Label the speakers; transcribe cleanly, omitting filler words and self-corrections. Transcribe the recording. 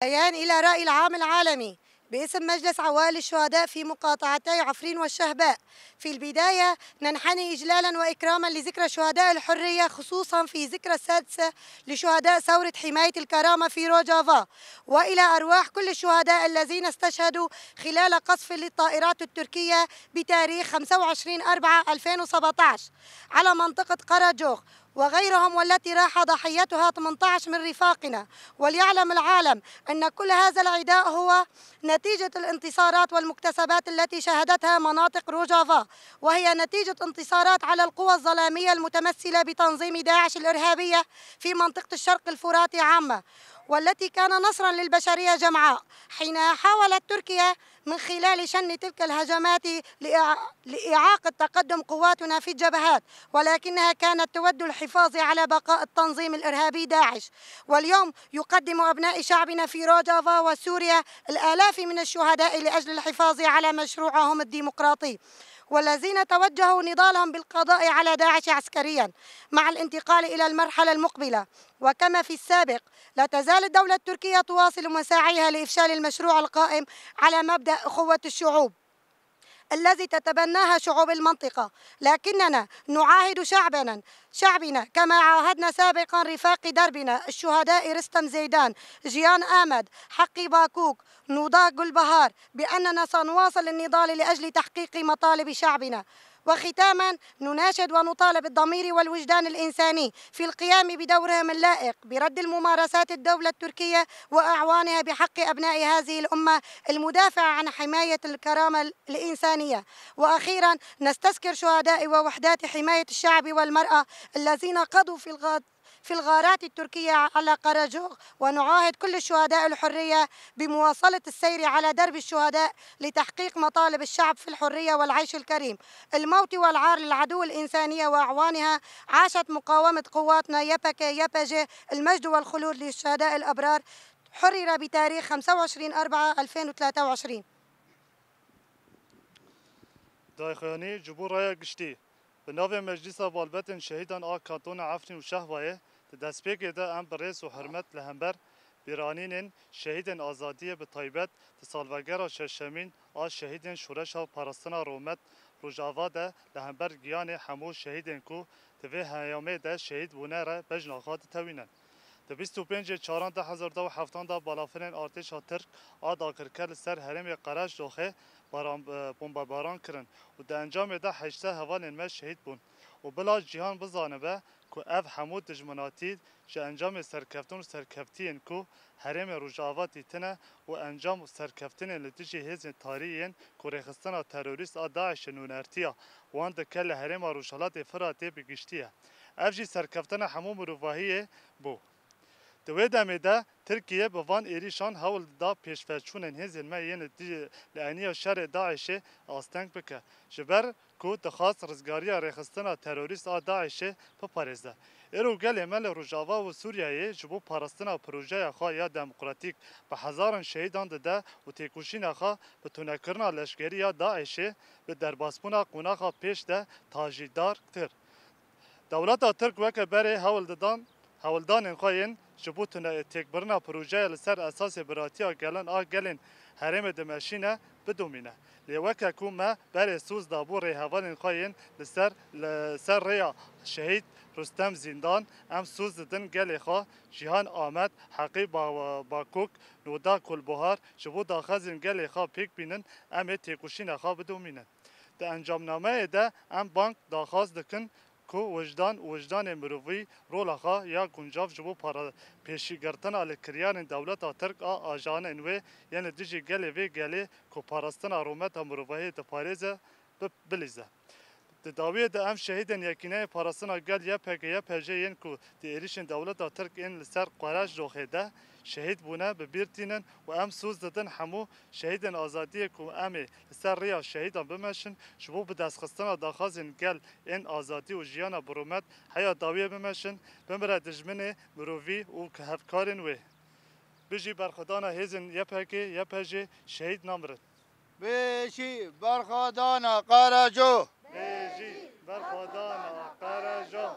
Speaker 1: بيان إلى رأي العام العالمي باسم مجلس عوائل الشهداء في مقاطعتي عفرين والشهباء. في البداية ننحني إجلالا وإكراما لذكرى شهداء الحرية، خصوصا في ذكرى السادسة لشهداء ثورة حماية الكرامة في روجافا، وإلى أرواح كل الشهداء الذين استشهدوا خلال قصف للطائرات التركية بتاريخ 25/4/2017 على منطقة قراجوغ وغيرهم، والتي راح ضحيتها 18 من رفاقنا. وليعلم العالم أن كل هذا العداء هو نتيجة الانتصارات والمكتسبات التي شهدتها مناطق روجافا، وهي نتيجة انتصارات على القوى الظلامية المتمثلة بتنظيم داعش الإرهابية في منطقة الشرق الفراتي عامة، والتي كان نصرا للبشرية جمعاء حين حاولت تركيا من خلال شن تلك الهجمات لإعاقة تقدم قواتنا في الجبهات، ولكنها كانت تود الحفاظ على بقاء التنظيم الإرهابي داعش. واليوم يقدم أبناء شعبنا في روجافا وسوريا الآلاف من الشهداء لأجل الحفاظ على مشروعهم الديمقراطي، والذين توجهوا نضالهم بالقضاء على داعش عسكريا مع الانتقال إلى المرحلة المقبلة. وكما في السابق، لا تزال الدولة التركية تواصل مساعيها لإفشال المشروع القائم على مبدأ أخوة الشعوب الذي تتبناها شعوب المنطقة، لكننا نعاهد شعبنا كما عاهدنا سابقا رفاق دربنا الشهداء رستم زيدان، جيان آمد، حقي باكوك، نوضاء جلبهار، بأننا سنواصل النضال لأجل تحقيق مطالب شعبنا. وختاما نناشد ونطالب الضمير والوجدان الإنساني في القيام بدورهم اللائق برد الممارسات الدولة التركية وأعوانها بحق أبناء هذه الأمة المدافعة عن حماية الكرامة الإنسانية. وأخيرا نستذكر شهداء ووحدات حماية الشعب والمرأة الذين قضوا في الغارات التركية على قراجوغ، ونعاهد كل الشهداء الحرية بمواصلة السير على درب الشهداء لتحقيق مطالب الشعب في الحرية والعيش الكريم. الموت والعار للعدو الإنسانية وأعوانها. عاشت مقاومة قواتنا يبكي يبجي، المجد والخلود للشهداء الأبرار. حرر بتاريخ 25/4/2023.
Speaker 2: دایخانی جبور رای گشتی به نام مجلس والبتن شهیدان کانتون عفرین و شهوایه دستپیک ده ام برس و حرمت لهمبر بیرانین شهیدان آزادی به طیبت سالوگر ششمین شهیدان شورش و پرستان رومت روجاوا ده لهمبر گیان همو شهیدان کو توی هیامه ده شهید بونه را بجناخات توینن. ده 25/4/2017 بالافرین ارتش ترک داکرکل سر حرم قراش دوخه بمباران کرن و ده انجام ده 8 هوان ما شهید بون و بلا جهان بزانه به که اف حمود دجمناتی جه انجام سرکفتون و سرکفتین که حرم روجاواتی تنه و انجام سرکفتین لدیجی هزین تاریین که رخستان تروریست داعش نونرتیا وان ده کل حرم روشالات فراتی بگشتیه اف جی سرکفتن حمو مروفاهیه بو دوی دمه ده ترکیه به وان ایریشان هول دا پیشفرچونن هزین ما ین لعنی شر داعش آستنگ بکه جبر کو دخواست رزگاری رخستنا تروریست داعش بپارزده ایرو گل مل روجاوا و سوریه جبو پارستنا پروژه خوا یا دموکراتیک به هزاران شهیدان ده و تکوشین خوا به تونکرنا لشکری داعش به درباسپونا قوناخا پیش ده تاجیدار تر دولت ترک وک بره هولدان خواهین جبوتنا تکبرنا پروژه لسر اساس براتیا گلن حرم دمشینه بدومینه لیوکه کومه بر سوز دابور هوان خواهین لسر ریا شهید رستم زندان ام سوز دن گل خواه جهان آمد حقی باکوک نودا کلبهار جبو داخزین گل خواه پیک بینن ام تکوشین خواه بدومینه ده انجام نامه ده ام بانک داخواست دکن کو وجدان مروی رول خا یا گنجاف جبو پارا پیشی گرتن ال کریان دولت ترک آجان انوی یعنی دیجی گله وی گله کو پاراستن رومت مروی د پاریزه بلیزه د داوی د ام شهیدن یکینه پاراستن گل یا پجه ین کو د ایریشن دولت ترک ان لسر قراش جوخیده شهید بونه به بیرتینن و ام سوز دادن همو شهیدن آزادی کو ام سر ریا شهیدان بمشن شبو به دست خستن داخازن گل این آزادی و جیان برومت حیا داویه بمشن بمره دجمن مروی و که هفکارن وی بجی برخدانا هزن یپجه شهید نامرد
Speaker 3: بشی برخدانا قراجو
Speaker 2: بجی برخدانا قراجو